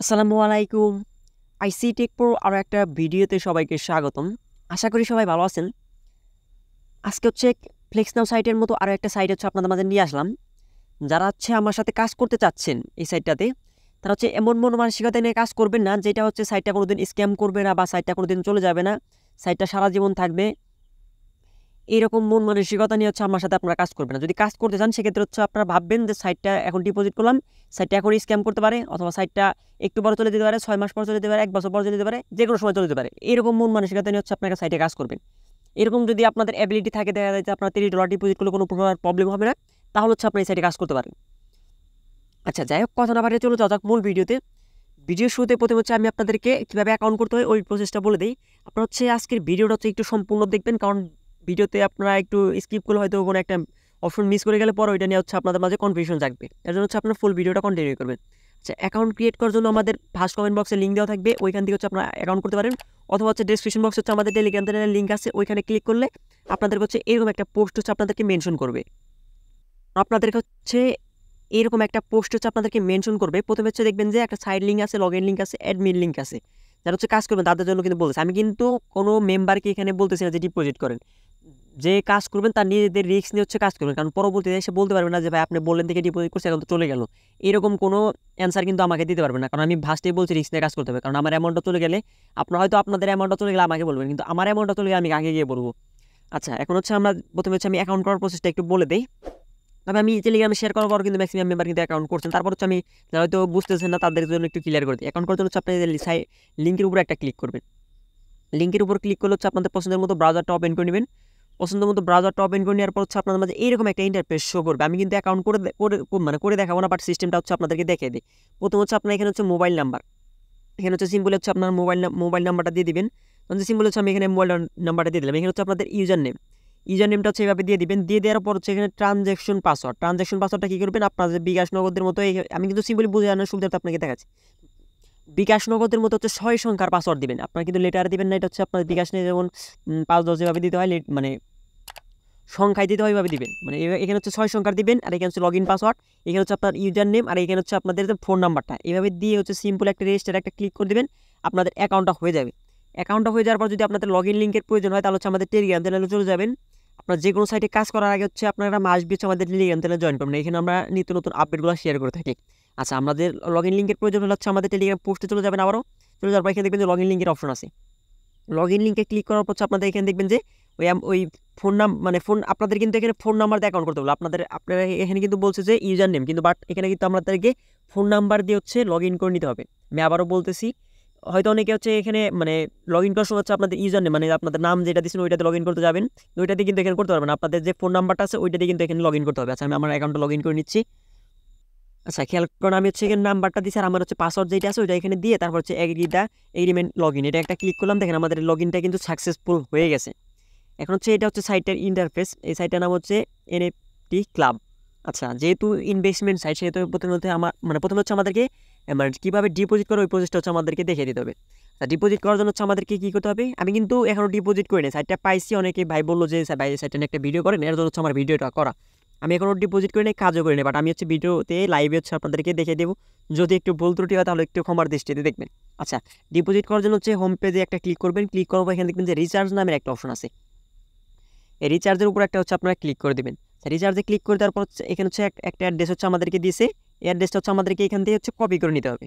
আসসালামু আলাইকুম। আইসি take pro আরও একটা ভিডিওতে সবাইকে স্বাগতম। আশা করি সবাই ভালো আছেন। আজকে হচ্ছে ফ্লেক্স নাও সাইটের মতো আরও একটা সাইট হচ্ছে আপনাদের মাঝে নিয়ে আসলাম। যারা হচ্ছে আমার সাথে কাজ করতে চাচ্ছেন এই সাইটটাতে, তারা হচ্ছে এমন মন মানসিকতা নিয়ে কাজ করবেন না যেটা হচ্ছে সাইটটা কোনোদিন স্ক্যাম করবে না বা সাইটটা কোনোদিন চলে যাবে না, সাইটটা সারা জীবন থাকবে। এইরকম মন মানসিকতা নিয়ে হচ্ছে আমার সাথে আপনারা কাজ করবেন না। যদি কাজ করতে চান সেক্ষেত্রে হচ্ছে আপনারা ভাববেন যে সাইটটা এখন ডিপোজিট করলাম, সাইটটা এখন স্ক্যাম করতে পারে, অথবা সাইটটা একটু পরে চলে যেতে পারে, 6 মাস পর চলে যেতে পারে, 1 বছর পর চলে যেতে পারে, যে কোনো সময় চলে যেতে পারে। এরকম মন মানসিকতা নিয়ে হচ্ছে আপনারা সাইটে কাজ করবেন। এরকম যদি আপনাদের অ্যাবিলিটি থাকে, দেখা যায় যে আপনার $30 ডিপোজিট করলে কোনো প্রকার প্রবলেম হবে না, তাহলে হচ্ছে আপনি এই সাইটে কাজ করতে পারেন। আচ্ছা, যাই হোক, কথা না বাড়িয়ে চলে যাওয়া যাক মূল ভিডিওতে। ভিডিও শুরুতে প্রথমে হচ্ছে আমি আপনাদেরকে কীভাবে অ্যাকাউন্ট করতে হয় ওই প্রসেসটা বলে দিই। আপনারা হচ্ছে আজকের ভিডিওটা হচ্ছে একটু সম্পূর্ণ দেখবেন, কারণ ভিডিওতে আপনারা একটু স্কিপ করলে হয়তো কোনো একটা অপশন মিস করে গেলে পরে ওইটা নিয়ে হচ্ছে আপনাদের মাঝে কনফিউশন থাকবে। এর জন্য হচ্ছে আপনার ফুল ভিডিওটা কন্টিনিউ করবেন। আচ্ছা, অ্যাকাউন্ট ক্রিয়েট করার জন্য আমাদের ফার্স্ট কমেন্ট বক্সে লিঙ্ক দেওয়া থাকবে, ওইখান থেকে হচ্ছে আপনারা অ্যাকাউন্ট করতে পারেন, অথবা হচ্ছে ডেসক্রিপশন বক্সে হচ্ছে আমাদের টেলিগ্রাম চ্যানেলের লিঙ্ক আছে, ওইখানে ক্লিক করলে আপনাদেরকে হচ্ছে এরকম একটা পোস্ট হচ্ছে আপনাদেরকে মেনশন করবে। আপনাদেরকে হচ্ছে এরকম একটা পোস্ট হচ্ছে আপনাদেরকে মেনশন করবে। প্রথমে হচ্ছে দেখবেন যে একটা সাইড লিঙ্ক আছে, লগ ইন লিঙ্ক আছে, অ্যাডমিন লিঙ্ক আছে। যারা হচ্ছে কাজ করবেন তাদের জন্য কিন্তু বলতেছে, আমি কিন্তু কোনো মেম্বারকে এখানে বলতেছি না যে ডিপোজিট করেন। যে কাজ করবেন তার নিজেদের রিস্ক নিয়ে হচ্ছে কাজ করবেন, কারণ পরবর্তীতে এসে বলতে পারবে না যে ভাই আপনি বললেন থেকে ডিপোজিট করছে এখন তো চলে গেল। এরকম কোনো অ্যান্সার কিন্তু আমাকে দিতে পারবে না, কারণ আমি ফার্স্টেই বলছি রিস্ক নিয়ে কাজ করতে হবে। কারণ আমার অ্যামাউন্টটা চলে গেলে আপনার হয়তো আপনাদের অ্যামাউন্টটা চলে গেলে আমাকে বলবেন, কিন্তু আমার অ্যামাউন্টটা চলে গেলে আমি আগে গিয়ে বলবো। আচ্ছা, এখন হচ্ছে আমরা প্রথমে হচ্ছে আমি অ্যাকাউন্ট করার প্রসেসটা একটু বলে দিই। তবে আমি টেলিগ্রামে শেয়ার করার পর কিন্তু ম্যাক্সিমাম মেম্বার কিন্তু অ্যাকাউন্ট করছেন। তারপর হচ্ছে আমি যারা হয়তো বুঝতেছেন না তাদের জন্য একটু ক্লিয়ার করে দিই। অ্যাকাউন্ট করতে হচ্ছে আপনি লিঙ্কের উপরে একটা ক্লিক করবেন। লিঙ্কের উপর ক্লিক করলে হচ্ছে আপনাদের পছন্দের মতো ব্রাউজারটা ওপেন করে নেবেন। পছন্দের মতো ব্রাউজারটা ওপেন করে নেওয়ার পর হচ্ছে আপনাদের মাঝে এইরকম একটা ইন্টারফেস শো করবে। আমি কিন্তু অ্যাকাউন্ট করে দেখাবো না, বাট সিস্টেমটা হচ্ছে আপনাদেরকে দেখিয়ে দিই। প্রথম হচ্ছে আপনার এখানে হচ্ছে মোবাইল নাম্বার, এখানে হচ্ছে সিম্পল হচ্ছে আপনার মোবাইল নাম্বারটা দিয়ে দিবেন। সিম্পল হচ্ছে আমি এখানে মোবাইল নাম্বারটা দিয়ে দিলাম। এখানে হচ্ছে আপনাদের ইউজার নেমটা হচ্ছে এভাবে দিয়ে দিবেন। দিয়ে দেওয়ার পর হচ্ছে এখানে ট্রানজ্যাকশন পাসওয়ার্ডটা কী করবেন, আপনাদের বিকাশ নগদের মতো আমি কিন্তু সিম্পলি বুঝে আনার সুবিধাটা আপনাকে দেখাচ্ছি। বিকাশ নগদের মতো হচ্ছে 6 সংখ্যার পাসওয়ার্ড দিবেন। আপনারা কিন্তু লেটার দিবেন না, এটা হচ্ছে আপনার বিকাশ নিয়ে যেমন 5-10 যেভাবে দিতে হয়, মানে সংখ্যায় দিতে হয় ওইভাবে দিবেন। মানে এখানে হচ্ছে 6 সংখ্যার দিবেন, আর এখানে হচ্ছে লগ ইন পাসওয়ার্ড, এখানে হচ্ছে আপনার ইউজার নেম, আর এখানে হচ্ছে আপনাদের ফোন নাম্বারটা। এইভাবে দিয়ে হচ্ছে সিম্পল একটা রেজিস্টার একটা ক্লিক করে দিবেন, আপনাদের অ্যাকাউন্টটা হয়ে যাবে। অ্যাকাউন্টটা হয়ে যাওয়ার পর যদি আপনাদের লগ ইন লিঙ্কের প্রয়োজন হয় তাহলে হচ্ছে আমাদের টেলিগ্রাম চ্যানেলে চলে যাবেন। আপনার যে কোনো সাইটে কাজ করার আগে হচ্ছে আপনারা মাসবি হচ্ছে আমাদের টেলিগ্রাম চ্যানেলে জয়েন করবেন। এখানে আমরা নিত্য নতুন আপডেটগুলো শেয়ার করে থাকি। আচ্ছা, আমাদের লগ ইন লিঙ্কের প্রয়োজন হলে হচ্ছে আমাদের টেলিগ্রাম পোস্টে চলে যাবেন। আবারও চলে যাওয়ার পর এখানে দেখবেন যে লগ ইন লিঙ্কের অপশন আছে। লগ ইন লিঙ্কে ক্লিক করার পর আপনাদের এখানে দেখবেন যে ওই ফোন আপনাদের কিন্তু এখানে ফোন নাম্বার দিয়ে অ্যাকাউন্ট করতে হবে। আপনারা এখানে কিন্তু বলছে যে ইউজার নেম, কিন্তু বাট এখানে কিন্তু আপনাদেরকে ফোন নাম্বার দিয়ে হচ্ছে লগ ইন করে নিতে হবে। আমি আবারও বলতেছি, হয়তো অনেকে হচ্ছে এখানে মানে লগ ইন করার সময় হচ্ছে আপনাদের ইউজার নেম মানে আপনাদের নাম যেটা দিচ্ছেন ওইটাতে লগ ইন করতে যাবেন, ওইটাতে কিন্তু এখানে করতে পারবেন না। আপনাদের যে ফোন নাম্বারটা আছে ওইটাতে কিন্তু এখানে লগ ইন করতে হবে। আচ্ছা, আমি আমার অ্যাকাউন্টটা লগ ইন করে নিচ্ছি। আচ্ছা, খেয়াল করুন, আমি হচ্ছে এখানে নাম্বারটা দিচ্ছি আর আমার হচ্ছে পাসওয়ার্ড যেটা আছে ওইটা এখানে দিয়ে তারপর হচ্ছে এগ্রিমেন্ট লগ ইন, এটা একটা ক্লিক করলাম। দেখেন আমাদের লগ ইনটা কিন্তু সাকসেসফুল হয়ে গেছে। এখন হচ্ছে এটা হচ্ছে সাইটের ইন্টারফেস। এই সাইটের নাম হচ্ছে NFT ক্লাব। আচ্ছা, যেহেতু ইনভেস্টমেন্ট সাইট সেহেতু প্রথমে হচ্ছে আমাদেরকে কীভাবে ডিপোজিট করে ওই প্রসেসটা হচ্ছে আমাদেরকে দেখিয়ে দিতে হবে। ডিপোজিট করার জন্য হচ্ছে আমাদেরকে কী করতে হবে, আমি কিন্তু এখনও ডিপোজিট করি না, সাইটটা পাইছি। অনেকে ভাই বললো যে ভাই সাইটটা নিয়ে একটা ভিডিও করেন, এর জন্য হচ্ছে আমার ভিডিওটা করা। আমি এখনও ডিপোজিট করি না, কাজও করি না, বাট আমি হচ্ছে ভিডিওতে লাইভে হচ্ছে আপনাদেরকে দেখিয়ে দেবো। যদি একটু ভুল ত্রুটি হয় তাহলে একটু ক্ষমার দৃষ্টিতে দেখবেন। আচ্ছা, ডিপোজিট করার জন্য হচ্ছে হোম পেজে একটা ক্লিক করবেন। ক্লিক করার পর এখানে দেখবেন যে রিচার্জ নামের একটা অপশন আছে। এই রিচার্জের উপর একটা হচ্ছে আপনারা ক্লিক করে দেবেন। রিচার্জে ক্লিক করে দেওয়ার পর হচ্ছে এখানে হচ্ছে একটা অ্যাড্রেস হচ্ছে আমাদেরকে দিয়েছে। এই অ্যাড্রেসটা হচ্ছে আমাদেরকে এখান থেকে হচ্ছে কপি করে নিতে হবে।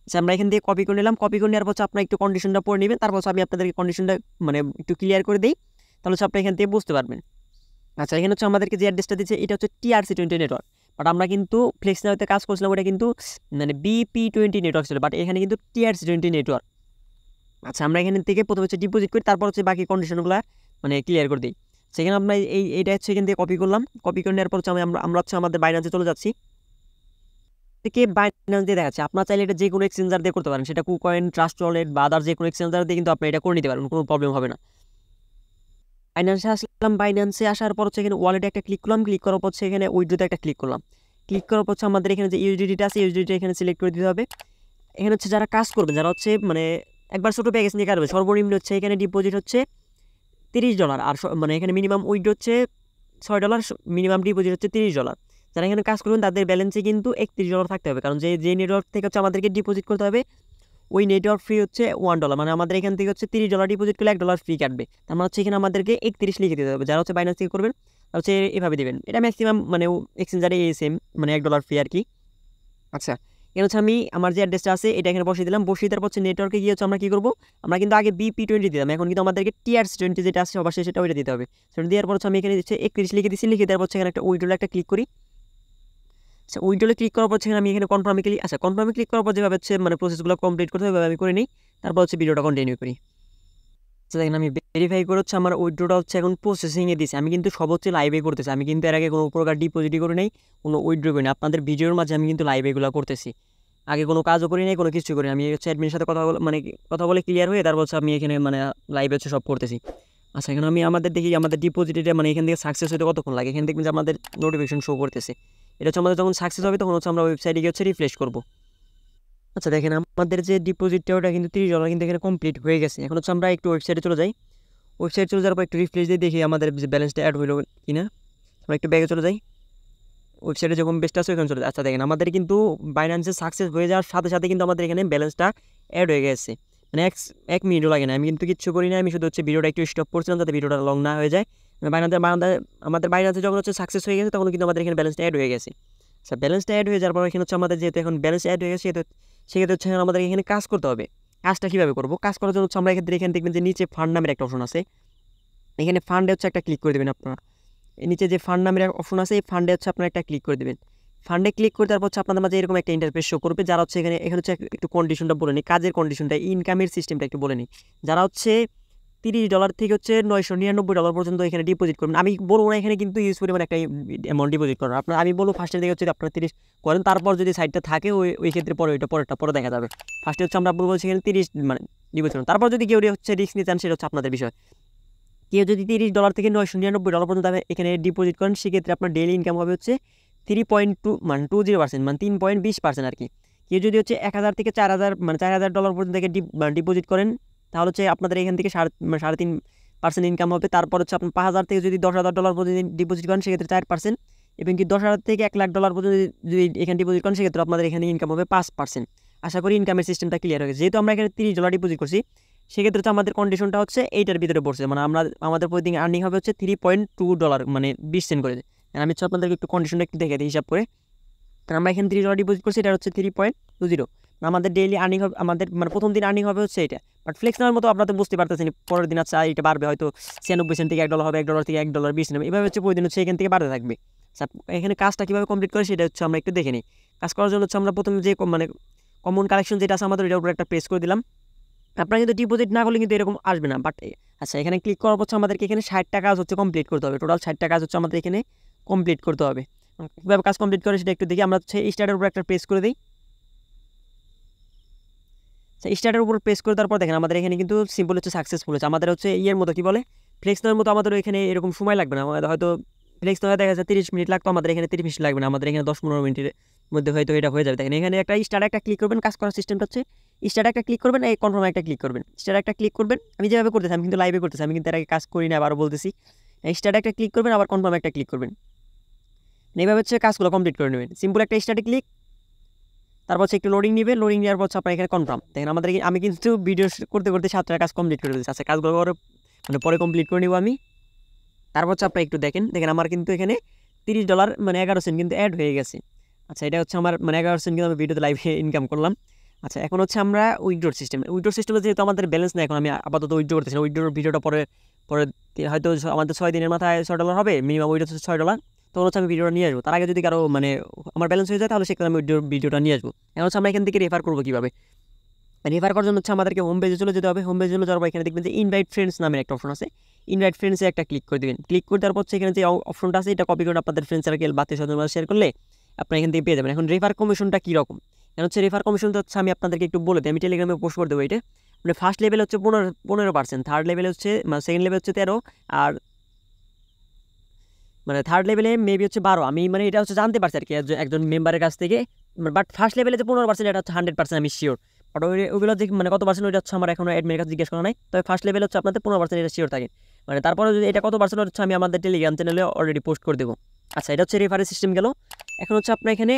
আচ্ছা, আমরা এখান থেকে কপি করে নিলাম। কপি করে নেওয়ার পর হচ্ছে আপনার একটু কন্ডিশনটা পড়ে নেবেন। তারপর আমি আপনাদেরকে কন্ডিশনটা একটু ক্লিয়ার করে দিই, তাহলে হচ্ছে আপনি এখান থেকে বুঝতে পারবেন। আচ্ছা, এখানে হচ্ছে আমাদেরকে যে অ্যাড্রেসটা দিচ্ছে এটা হচ্ছে TRC20 নেটওয়ার্ক, বাট আমরা কিন্তু ফ্লেক্স নাওতে কাজ করছিলাম ওটা কিন্তু BP20 নেটওয়ার্ক ছিল, বাট এখানে কিন্তু TRC20 নেটওয়ার্ক। আচ্ছা, আমরা এখান থেকে প্রথমে হচ্ছে ডিপোজিট করি, তারপর হচ্ছে বাকি কন্ডিশনগুলো ক্লিয়ার করে দিই। সেখানে আমরা এইটা হচ্ছে এখান থেকে কপি করলাম। কপি করে নেওয়ার পর হচ্ছে আমরা হচ্ছে আমাদের বাইন্যান্সে চলে যাচ্ছি। থেকে বাইন্যান্স দিয়ে দেখাচ্ছে, আপনার চাইলে এটা যে কোনো এক্সচেঞ্জার দিয়ে করতে পারেন, সেটা কুকয়েন, ট্রাস্ট ওয়ালেট বা আদার যে কোনো এক্সচেঞ্জার দিয়ে কিন্তু আপনি এটা করে নিতে পারেন, কোনো প্রবলেম হবে না। বাইন্যান্সে আসলাম। বাইন্যান্সে আসার পর হচ্ছে এখানে ওয়ালেটে একটা ক্লিক করলাম। ক্লিক করার পর হচ্ছে এখানে উইথড্রোতে একটা ক্লিক করলাম। ক্লিক করার পর হচ্ছে আমাদের এখানে যে ইউএসডিটি আছে ইউএসডিটি এখানে সিলেক্ট করে দিতে হবে। এখানে হচ্ছে যারা কাজ করবেন, যারা হচ্ছে একবার ছোটো প্যাকেজ নিয়ে কাটবে, সর্বনিম্ন হচ্ছে এখানে ডিপোজিট হচ্ছে $30, আর এখানে মিনিমাম উইথড্রো হচ্ছে $6, মিনিমাম ডিপোজিট হচ্ছে $30। যারা এখানে কাজ করবেন তাদের ব্যালেন্সে কিন্তু $31 থাকতে হবে, কারণ যে নেটওয়ার্ক থেকে হচ্ছে আমাদেরকে ডিপোজিট করতে হবে ওই নেটওয়ার্ক ফি হচ্ছে $1, মানে আমাদের এখান থেকে হচ্ছে $30 ডিপোজিট করলে $1 ফি কাটবে। তার মানে হচ্ছে এখানে আমাদেরকে 31 লিখে দিতে হবে। যারা হচ্ছে বাইন্যান্স থেকে করবেন হচ্ছে এভাবে দেবেন, এটা ম্যাক্সিমাম মানে এক্সচেঞ্জারে সেম, মানে $1 ফি আর কি। আচ্ছা, এখানে হচ্ছে আমি আমার যে অ্যাড্রেসটা আছে এটা এখানে বসিয়ে দিলাম। বসিয়ে দেওয়ার হচ্ছে নেটওয়ার্কে গিয়ে হচ্ছে আমরা কী করবো, আমরা কিন্তু আগে BP20 দিতাম, এখন কিন্তু আমাদেরকে TRC20 যেটা আছে সবার সেটা ওইটা দিতে হবে। সেটা দেওয়ার পর হচ্ছে আমি এখানে হচ্ছে 31 লিখে দিচ্ছি। লিখে দেওয়ার পর এখানে একটা উইড্রোলে একটা ক্লিক করি। আচ্ছা, উইড্রোলে ক্লিক করার পর আমি এখানে কনফার্মে ক্লিক, আচ্ছা কনফার্মে ক্লিক করার পর যেভাবে হচ্ছে মানে প্রসেসগুলো কমপ্লিট করতে হবে আমি করে নিই, তারপর হচ্ছে ভিডিওটা কন্টিনিউ করি। আচ্ছা দেখেন, আমি ভেরিফাই করে হচ্ছে আমার উইড্রোটা হচ্ছে এখন প্রসেসিংয়ে দিয়েছি। আমি কিন্তু সব হচ্ছে লাইভে করতেছি, আমি কিন্তু এর আগে কোনো প্রকার ডিপোজিটই করি নাই, কোনো উইড্রো করি না। আপনাদের ভিডিওর মাঝে আমি কিন্তু লাইভে এগুলো করতেছি, আগে কোনো কাজও করি নাই, কোনো কিছু করি। আমি হচ্ছে অ্যাডমিনের সাথে কথা বলে ক্লিয়ার হয়ে তারপর হচ্ছে আমি এখানে মানে লাইভে হচ্ছে সব করতেছি। আচ্ছা, এখানে আমি আমাদের দেখি আমাদের ডিপোজিটে মানে এখান থেকে সাকসেস হতে কতক্ষণ লাগে। এখানে দেখবেন যে আমাদের নোটিফিকেশন শো করতেছে, এটা হচ্ছে আমাদের যখন সাকসেস হবে তখন হচ্ছে আমরা ওয়েবসাইটে গিয়ে হচ্ছে রিফ্রেশ করবো। আচ্ছা দেখেন, আমাদের যে ডিপোজিটটা ওটা কিন্তু $30 কিন্তু এখানে কমপ্লিট হয়ে গেছে। এখন হচ্ছে আমরা একটু ওয়েবসাইটে চলে যাই। ওয়েবসাইট চলে যাওয়ার পর একটু রিফ্রেশ দিয়ে দেখি আমাদের যে ব্যালেন্সটা অ্যাড হইলো কিনা। আমরা একটু ব্যাগে চলে যাই, ওয়েবসাইটে যখন বেস্ট আছে ওইখানে চলে যায়। আচ্ছা দেখেন, আমাদের কিন্তু বাইন্যান্সে সাকসেস হয়ে যাওয়ার সাথে সাথে কিন্তু আমাদের এখানে ব্যালেন্সটা অ্যাড হয়ে গেছে, মানে এক মিনিটও লাগে না। আমি কিন্তু কিচ্ছু করি না, আমি শুধু হচ্ছে ভিডিওটা একটু স্টপ করছিলাম যাতে ভিডিওটা লং না হয়ে যায়। আমাদের বাইন্যান্সে যখন হচ্ছে সাকসেস হয়ে গেছে তখন কিন্তু আমাদের এখানে ব্যালেন্সটা অ্যাড হয়ে গেছে। আচ্ছা, ব্যালেন্সটা অ্যাড হয়ে যাওয়ার পর এখানে হচ্ছে আমাদের যেহেতু এখন ব্যালেন্স অ্যাড হয়ে গেছে সেক্ষেত্রে হচ্ছে আমাদের এখানে কাজ করতে হবে। কাজটা কীভাবে করবো, কাজ করার জন্য হচ্ছে আমরা এখানে দেখবেন যে নিচে ফান্ড নামের একটা অপশন আছে, এখানে ফান্ডে হচ্ছে একটা ক্লিক করে দেবেন। আপনারা নিচে যে ফান্ড নামের অপশন আছে এই ফান্ডে হচ্ছে আপনারা একটা ক্লিক করে দেবেন। ফান্ডে ক্লিক করে তারপর হচ্ছে আপনাদের মাঝে এরকম একটা ইন্টারফেস শো করবে। যারা হচ্ছে এখানে হচ্ছে একটু কন্ডিশনটা বলে নিই, কাজের কন্ডিশনটা, ইনকামের সিস্টেমটা একটু বলে নিই। যারা হচ্ছে $30 থেকে হচ্ছে $999 পর্যন্ত এখানে ডিপোজিট করবেন, আমি বলবো না এখানে কিন্তু ইউজ পরিমাণ একটা অ্যামাউন্ট ডিপোজিট করেন আপনার। আমি বলবো ফার্স্টের দিকে হচ্ছে আপনার 30 করেন, তারপর যদি সাইডটা থাকে ওই ক্ষেত্রে পরে দেখা যাবে। ফার্স্টে হচ্ছে আমরা বলবো সেখানে 30 মানে ডিপোজিট করুন। তারপর যদি কেউ হচ্ছে রিস্ক নিতে চান সেটা হচ্ছে আপনাদের বিষয়। কেউ যদি $30 থেকে $999 পর্যন্ত এখানে ডিপোজিট করেন সেক্ষেত্রে আপনার ডেইলি ইনকাম হবে হচ্ছে 3.20%, মানে 3.20% আর কি। কেউ যদি হচ্ছে 1000 থেকে 4000 মানে $4000 পর্যন্ত থেকে ডিপোজিট করেন তাহলে হচ্ছে আপনাদের এখান থেকে 3.5% ইনকাম হবে। তারপর হচ্ছে আপনার 5000 থেকে যদি $10,000 পর্যন্ত ডিপোজিট করেন সেক্ষেত্রে 4%, এবং কি $10,000 থেকে $1,00,000 পর্যন্ত যদি এখানে ডিপোজিট করেন সেক্ষেত্রে আপনাদের এখানে ইনকাম হবে 5%। আশা করি ইনকামের সিস্টেমটা ক্লিয়ার হয়ে গেছে। যেহেতু আমরা এখানে $30 ডিপোজিট করছি সেক্ষেত্রে হচ্ছে আমাদের কন্ডিশনটা হচ্ছে এইটার ভিতরে পড়ছে, মানে আমাদের প্রতিদিন আর্নিং হবে হচ্ছে $3.2 মানে 20 সেন্ট করে। আমি হচ্ছে আপনাদেরকে একটু কন্ডিশনটা একটু দেখে দিই হিসাব করে। কারণ আমরা এখানে $30 ডিপোজিট করছি, এটা হচ্ছে 3.20, আমাদের ডেইলি আর্নিং হবে, আমাদের মানে প্রথম দিন আর্নিং হবে হচ্ছে এটা। বাট ফ্লেক্স নেওয়ার মতো আপনারা তো বুঝতে পারতেছেন, পরের দিন আচ্ছা এটা বাড়বে, হয়তো 96 সেন্ট থেকে $1 হবে, $1 থেকে $1.20 নেবে, এভাবে হচ্ছে প্রতিদিন হচ্ছে এখান থেকে বাড়তে থাকবে। এখানে কাজটা কীভাবে কমপ্লিট করে সেটা হচ্ছে আমরা একটু দেখে নিই। কাজ করার জন্য হচ্ছে আমরা প্রথমে যে মানে কমন কালেকশন যেটা আছে আমাদের এটার উপরে একটা প্রেস করে দিলাম। আপনারা কিন্তু ডিপোজিট না করলে কিন্তু এরকম আসবে না। বাট আচ্ছা, এখানে ক্লিক করার পর আমাদেরকে এখানে 60টা কাজ হচ্ছে কমপ্লিট করতে হবে, টোটাল 60টা কাজ হচ্ছে আমাদের এখানে কমপ্লিট করতে হবে। কীভাবে কাজ কমপ্লিট করে সেটা একটু দেখি। আমরা হচ্ছে স্টার্টের উপর একটা প্রেস করে দিই। স্টার্টের উপর প্রেস করে দেওয়ার পর দেখেন আমাদের এখানে কিন্তু সিম্পল হচ্ছে সাকসেসফুল হচ্ছে। আমাদের হচ্ছে ইয়ের মতো কি বলে ফ্লেক্স নেওয়ার মতো আমাদের এখানে এরকম সময় লাগবে না। আমাদের হয়তো ফ্লেক্স নেওয়া দেখা যাচ্ছে 30 মিনিট লাগতো, আমাদের এখানে 30 মিনিট লাগবে না, আমাদের এখানে 10-15 মিনিটের মধ্যে হয়তো এটা হয়ে যাবে। দেখেন এখানে একটা স্টার্ট একটা ক্লিক করবেন, কাজ করার সিস্টেমটা হচ্ছে স্টার্ট একটা ক্লিক করবেন, এই কনফার্ম একটা ক্লিক করবেন। স্টার্ট একটা ক্লিক করবেন, আমি যেভাবে করতেছি আমি কিন্তু লাইভে করতেছি, আমি কিন্তু এর আগে কাজ করি না, আবারও বলতেছি। স্টার্ট একটা ক্লিক করবেন, আবার কনফার্ম একটা ক্লিক করবেন, এইভাবে হচ্ছে কাজগুলো কমপ্লিট করে নেবেন। সিম্পল একটা স্টার্টে ক্লিক, তারপর হচ্ছে একটু লোডিং নেবে, লোডিং নেওয়ার পর আপনার এখানে কনফার্ম। দেখেন আমাদের আমি কিন্তু ভিডিও করতে করতে 7টা কাজ কমপ্লিট করে দিচ্ছি। আচ্ছা, কাজগুলো মানে পরে কমপ্লিট করে নেবো আমি। তারপর হচ্ছে আপনার একটু দেখেন আমার কিন্তু এখানে $30 মানে 11 সেন্ট কিন্তু অ্যাড হয়ে গেছে। আচ্ছা, এটা হচ্ছে আমার মানে 11 সেন্ট কিন্তু আমি ভিডিওতে লাইভে ইনকাম করলাম। আচ্ছা, এখন হচ্ছে আমরা উইথড্রোর সিস্টেমে যেহেতু আমাদের ব্যালেন্স নেই, এখন আমি আপাতত উইথড্রো করতেছি না। উইথড্রোর ভিডিওটা পরে হয়তো আমাদের 6 দিনের মাথায় $6 হবে, মিনিমাম উইথড্রো হচ্ছে $6, তখন হচ্ছে আমি ভিডিওটা নিয়ে আসবো। তার আগে যদি কারো মানে আমার ব্যালেন্স হয়ে যায় তাহলে সেখানে আমি ভিডিওটা নিয়ে আসবো। এখন হচ্ছে আমরা এখান থেকে রেফার করবো কীভাবে, রেফার করার জন্য হচ্ছে আমাদেরকে হোম পেজে চলে যেতে হবে। হোম পেজে চলে যাওয়ার পর এখানে দেখবেন যে ইনভাইট ফ্রেন্ডস নামের একটা অপশন আছে, ইনভাইট ফ্রেন্ডসে একটা ক্লিক করে দেবেন। ক্লিক করে তারপর হচ্ছে এখানে যে অপশনটা আছে এটা কপি করে আপনাদের ফ্রেন্ড সার্কেল বা আত্মীয়স্বজন শেয়ার করলে আপনারা এখান থেকে পেয়ে যাবেন। এখন রেফার কমিশনটা কীরকম, এখন হচ্ছে রেফার কমিশনটা হচ্ছে আমি আপনাদেরকে একটু বলে দিই, আমি টেলিগ্রামে পোস্ট করে দেবো। এটা মানে ফার্স্ট লেভেল হচ্ছে 15%, থার্ড লেভেল হচ্ছে সেকেন্ড লেভেল হচ্ছে 13, আর মানে থার্ড লেভেলে মেবি হচ্ছে 12। আমি মানে এটা হচ্ছে জানতে পারছি আর কি একজন মেম্বারের কাছ থেকে। বাট ফার্স্ট লেভেলে যে 15% এটা হচ্ছে 100% আমি শিওর। বাট ওইগুলো যে মানে কত পার্সেন্ট ওইটা হচ্ছে আমার এখনো অ্যাডমিনের কাছে জিজ্ঞেস করা নাই। তবে ফার্স্ট লেভেল হচ্ছে আপনাদের 15% এটা শিওর থাকে। মানে তারপরে যদি এটা কত পার্সেন্ট হচ্ছে আমি আমাদের টেলিগ্রাম চ্যানেলে অলরেডি পোস্ট করে দেবো। আচ্ছা, এটা হচ্ছে রেফারেল সিস্টেম গেল। এখন হচ্ছে আপনার এখানে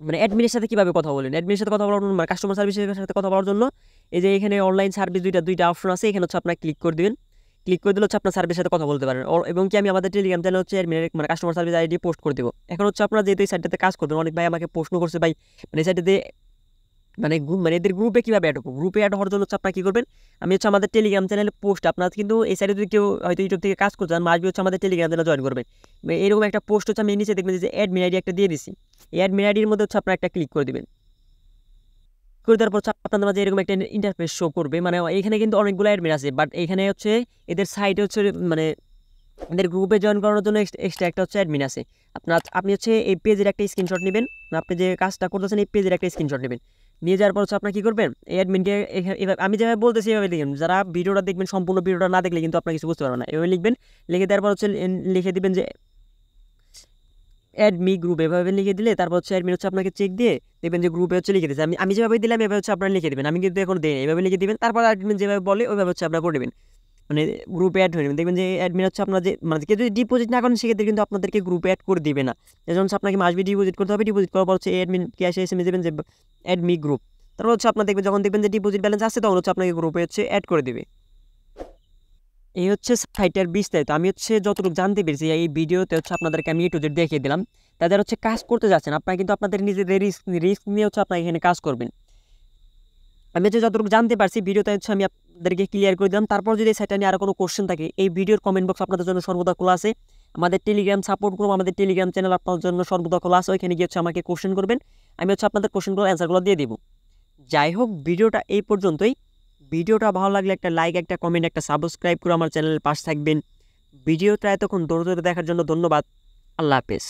মানে অ্যাডমিনের সাথে কীভাবে কথা বলেন, অ্যাডমিনের সাথে কথা বলার জন্য মানে কাস্টমার সার্ভিসের সাথে কথা বলার জন্য এই যে এখানে অনলাইন সার্ভিস দুইটা অপশন আছে, এখানে হচ্ছে আপনার ক্লিক করে দিবেন। ক্লিক করে দিলে হচ্ছে আপনার সার্ভিসের সাথে কথা বলতে পারেন। এবং কি আমি আমাদের টেলিগ্রাম চ্যানেল হচ্ছে মানে কাস্টমার সার্ভিস আইডি পোস্ট করে দেবো। এখন হচ্ছে আপনারা যেহেতু এই সাইটটাতে কাজ করবেন, অনেক ভাই আমাকে প্রশ্ন করছে ভাই মানে এই সাইটটাতে মানে মানে এদের গ্রুপে কীভাবে অ্যাড হবো। গ্রুপে অ্যাড হওয়ার জন্য হচ্ছে আপনার কী করবেন, আমি হচ্ছে আমাদের টেলিগ্রাম চ্যানেলে পোস্ট আপনার কিন্তু এই সাইডে যদি কেউ হয়তো ইউটিউব থেকে কাজ করতে চান, মাসবি হচ্ছে আমাদের টেলিগ্রাম চ্যানেলে জয়েন করবেন। এরকম একটা পোস্ট হচ্ছে আমি নিচে দেখবেন যে অ্যাডমিন আইডি একটা দিয়ে দিছি, এই অ্যাডমিন আইডির মধ্যে হচ্ছে আপনার একটা ক্লিক করে দেবেন। করে দেওয়ার পর আপনাদের মাঝে এরকম একটা ইন্টারফেস শো করবে। মানে এখানে কিন্তু অনেকগুলো অ্যাডমিন আছে, বাট এখানে হচ্ছে এদের সাইটে হচ্ছে মানে এদের গ্রুপে জয়েন করানোর জন্য এক্সট্রা একটা হচ্ছে অ্যাডমিন আছে। আপনি হচ্ছে এই পেজের একটা স্ক্রিনশট নেবেন, আপনি যে কাজটা করতেছেন এই পেজের একটা স্ক্রিনশট নেবেন। নিয়ে যাওয়ার পর হচ্ছে আপনার কী করবেন, এই অ্যাডমিনকে এভাবে আমি যেভাবে বলতেছি এভাবে লিখবেন। যারা ভিডিওটা দেখবেন সম্পূর্ণ ভিডিওটা না দেখলে কিন্তু আপনার কিছু বুঝতে পারবেন না। এভাবে লিখবেন, লিখে দেওয়ার পর হচ্ছে লিখে দিবেন যে অ্যাডমি গ্রুপ, এভাবে লিখে দিলে তারপর হচ্ছে অ্যাডমিন হচ্ছে আপনাকে চেক দিয়ে দেখবেন যে গ্রুপে হচ্ছে লিখে দিয়েছে। আমি যেভাবে দিলাম এভাবে হচ্ছে আপনারা লিখে দেবেন, আমি কিন্তু এখন দিই এভাবে লিখে দিবেন। তারপর অ্যাডমিন যেভাবে বলে ওইভাবে হচ্ছে আপনারা করে দেবেন, মানে গ্রুপে অ্যাড হয়ে নেবেন। দেখবেন যে অ্যাডমিন হচ্ছে আপনার যে মানে কেউ যদি ডিপোজিট না করেন সেক্ষেত্রে কিন্তু আপনাদেরকে গ্রুপে অ্যাড করে দিবে না। এজন্য হচ্ছে আপনাকে মাসবি ডিপোজিট করতে হবে। ডিপোজিট করার পর হচ্ছে অ্যাডমিনকে এসে এসএমএস দেবেন যে অ্যাডমি গ্রুপ। তারপর হচ্ছে আপনার দেখবেন যখন দেখবেন যে ডিপোজিট ব্যালেন্স আছে তখন হচ্ছে আপনাকে গ্রুপে হচ্ছে অ্যাড করে দিবে। এই হচ্ছে সাইটের বিস্তারিত। আমি হচ্ছে যতটুকু জানতে পেরেছি এই ভিডিওতে হচ্ছে আপনাদেরকে আমি A to Z দেখিয়ে দিলাম। তাদের হচ্ছে কাজ করতে যাচ্ছেন আপনারা কিন্তু আপনাদের নিজেদের রিস্ক নিয়ে হচ্ছে আপনারা এখানে কাজ করবেন। আমি হচ্ছে যতটুকু জানতে পারছি ভিডিওতে হচ্ছে আমি আপনাদেরকে ক্লিয়ার করে দিলাম। তারপর যদি এই সাইটটা নিয়ে আরও কোনো কোশ্চেন থাকে এই ভিডিওর কমেন্ট বক্স আপনাদের জন্য সর্বদা খোলা আছে। আমাদের টেলিগ্রাম সাপোর্ট গ্রুপ, আমাদের টেলিগ্রাম চ্যানেল আপনাদের জন্য সর্বদা খোলা আছে। ওইখানে গিয়ে হচ্ছে আমাকে কোশ্চেন করবেন, আমি হচ্ছে আপনাদের কোশ্চেনগুলো অ্যান্সারগুলো দিয়ে দিব। যাই হোক, ভিডিওটা এই পর্যন্তই। ভিডিওটা ভালো লাগলে একটা লাইক, একটা কমেন্ট, একটা সাবস্ক্রাইব করে আমার চ্যানেলের পাশে থাকবেন। ভিডিওটা এতক্ষণ ধৈর্য ধরে দেখার জন্য ধন্যবাদ। আল্লাহ হাফেজ।